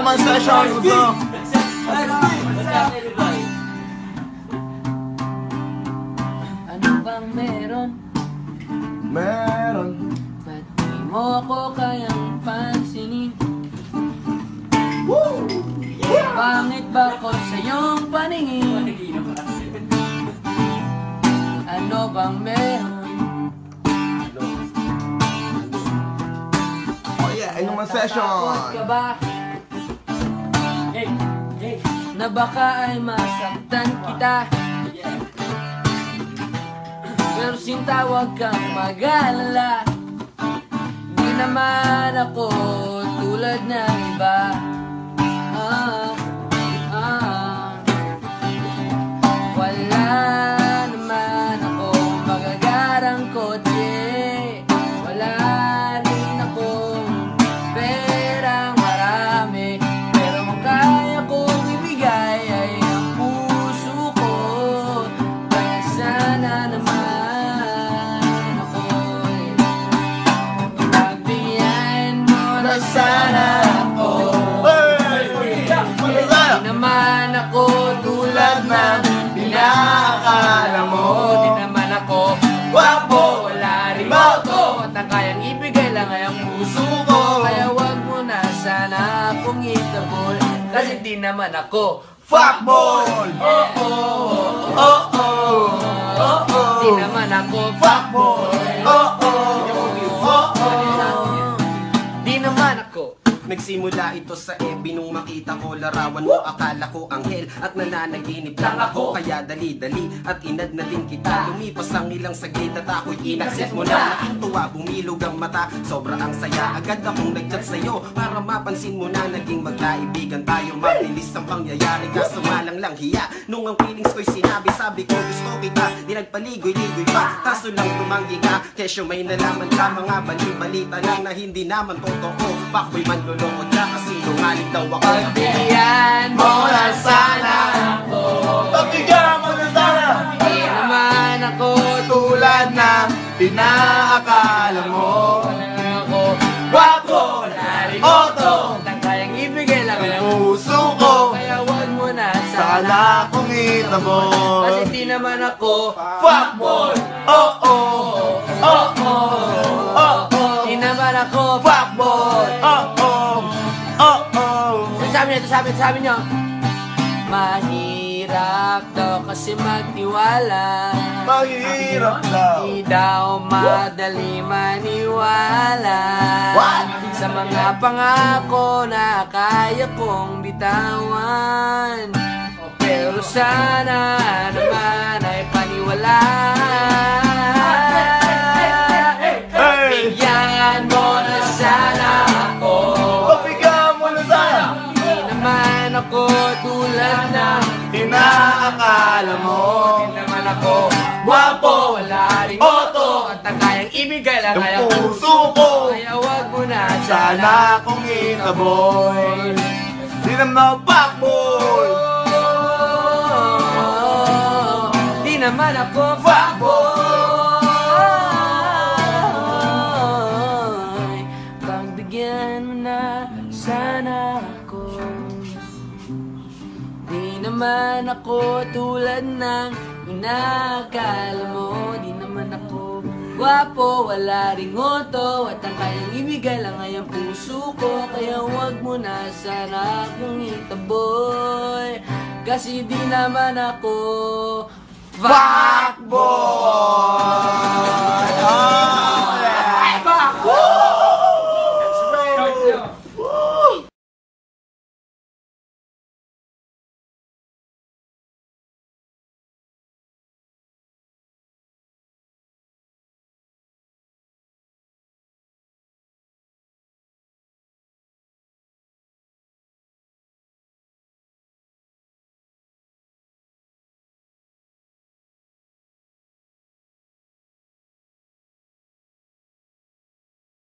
naman session ito. Ano bang meron? Meron. Ba't di mo ako kayang pansinin? Pangit ba ko sa iyong paningin? Ano bang meron? Oh yeah, ano naman session. Natatakot ka ba? Na baka ay masaktan kita? Pero sinta, huwag kang mag-alala. Di naman ako tulad ng iba. Wala naman akong magagarang kotse. Wala rin akong perang marami. Pero kung kaya kong ibigay ay ang puso ko. Kaya sana naman ako'y pagbigyan mo na sana ako. Di naman ako tulad ng pinakakala mo. Di naman ako gwapo, wala rin moto. At ang kayang ibigay lang ay ang puso ko. Kaya wag mo na sana akong itabol. Kasi di naman ako Fuckboy! Di naman ako fuckboy. Di naman ako. Nagsimula ito sa ebi nung makita ko larawan mo. Akala ko anghel at nananaginip lang ako. Kaya dali-dali at inad na din kita. Lumipas ang ilang saglit at ako'y inaksit mo na. Tuwa, bumilog ang mata, sobra ang saya. Agad akong nag-chat sa'yo para mapansin mo na naging magkaibigan tayo. Mabilis ang pangyayari kaso malang lang hiya. Nung ang feelings ko'y sinabi, sabi ko gusto kita. Di nagpaligoy-ligoy pa, kaso lang tumanggi ka. Kesyo may nalaman ka, mga bali-balita lang na hindi naman totoo. Bakoy man lulungkot ka kasi nungaling daw ako. Pagbigyan mo na sana ako. Pagbigyan mo na sana. Di naman ako Tulad ng inaakala mo. Wala ako gwapo, wala rin moto. Ang kayang ibigay lang ang Puso ko. kaya wag mo na sana. Sana kung kita mo. Kasi di naman ako Fuckboy! Di naman ako fuckboy. Sabi niyo mahirap daw kasi magtiwala. Mahirap daw. Di daw madali maniwala sa mga pangako na kaya kong bitawan. Pero sana naman ay paniwala. Bigyan mo na sana ako. Pagbigyan mo na sana. Di naman ako tulad ng Inaakala mo. Di naman ako gwapo, wala rin moto. At ang kayang ibigay lang ay ang Ang puso ko. Kaya wag mo na Sana kung kita boy. Di naman fuckboy. Di naman ako fuckboy. Pagbigyan mo na sana ako. Di naman ako tulad ng inaakala mo. Di naman ako gwapo, wala ring ngoto. At ang kayang ibigay lang ay ang puso ko. Kaya wag mo na sana akong itaboy. Kasi di naman ako Fuckboy!